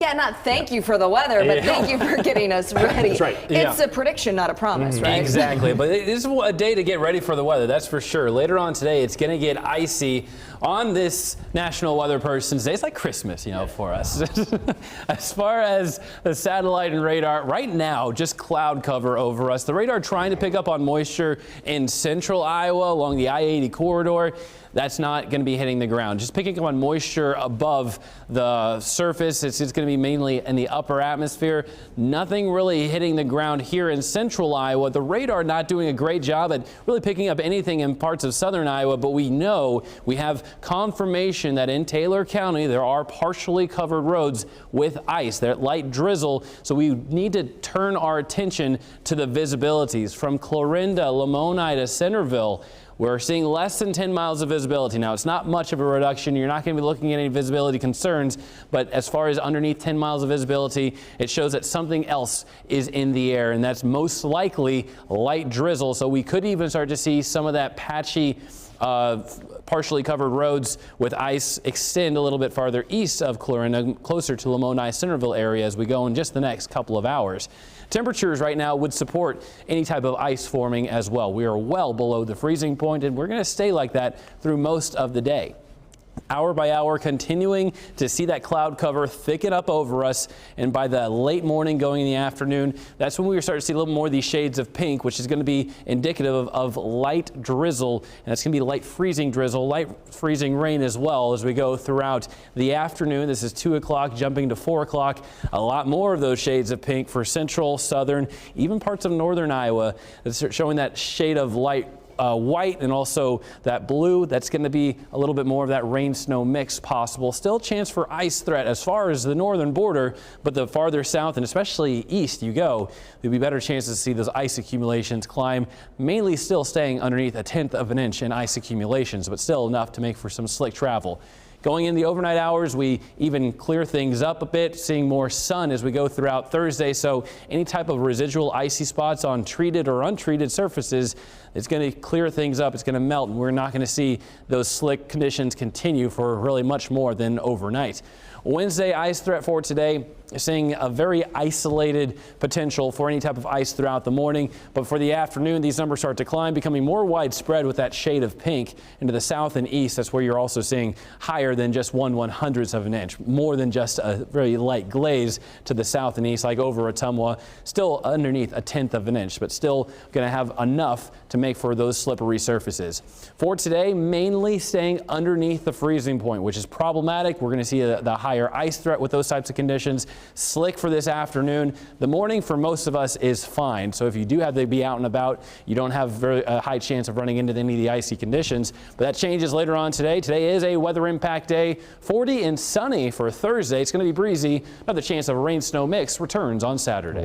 Yeah, not thank you for the weather, but thank you for getting us ready. That's right. It's a prediction, not a promise, right? Exactly. But this is a day to get ready for the weather, that's for sure. Later on today, it's going to get icy on this National Weather Person's Day. It's like Christmas, for us. As far as the satellite and radar, right now, just cloud cover over us. The radar trying to pick up on moisture in central Iowa along the I-80 corridor. That's not going to be hitting the ground. Just picking up on moisture above the surface. It's going to be mainly in the upper atmosphere. Nothing really hitting the ground here in central Iowa. The radar not doing a great job at really picking up anything in parts of southern Iowa, but we know we have confirmation that in Taylor County there are partially covered roads with ice. That light drizzle, so we need to turn our attention to the visibilities from Clarinda, Lamoni to Centerville. We're seeing less than 10 miles of visibility. Now, it's not much of a reduction. You're not going to be looking at any visibility concerns, but as far as underneath 10 miles of visibility, it shows that something else is in the air, and that's most likely light drizzle. So we could even start to see some of that patchy partially covered roads with ice extend a little bit farther east of Clarinda, closer to Lamoni, Centerville area as we go in just the next couple of hours. Temperatures right now would support any type of ice forming as well. We are well below the freezing point, and we're going to stay like that through most of the day. Hour by hour, continuing to see that cloud cover thicken up over us, and by the late morning going in the afternoon, that's when we start to see a little more of these shades of pink, which is going to be indicative of light drizzle, and it's going to be light freezing drizzle, light freezing rain as well as we go throughout the afternoon. This is 2 o'clock jumping to 4 o'clock. A lot more of those shades of pink for central, southern, even parts of northern Iowa. It's showing that shade of light white and also that blue. That's going to be a little bit more of that rain snow mix possible. Still chance for ice threat as far as the northern border, but the farther south and especially east you go, there'll be better chances to see those ice accumulations climb, mainly still staying underneath 1/10 of an inch in ice accumulations, but still enough to make for some slick travel. Going in the overnight hours, we even clear things up a bit, seeing more sun as we go throughout Thursday. So any type of residual icy spots on treated or untreated surfaces, it's going to clear things up. It's going to melt, and we're not going to see those slick conditions continue for really much more than overnight. Wednesday ice threat for today, seeing a very isolated potential for any type of ice throughout the morning. But for the afternoon, these numbers start to climb, becoming more widespread with that shade of pink into the south and east. That's where you're also seeing higher than just 1/100th of an inch, more than just a very light glaze to the south and east, like over Ottumwa, still underneath 1/10 of an inch, but still going to have enough to make for those slippery surfaces. For today, mainly staying underneath the freezing point, which is problematic. We're going to see the higher ice threat with those types of conditions. Slick for this afternoon. The morning for most of us is fine. So if you do have to be out and about, you don't have very high chance of running into any of the icy conditions. But that changes later on today. Today is a weather impact day. 40 and sunny for Thursday. It's going to be breezy. Another chance of a rain snow mix returns on Saturday.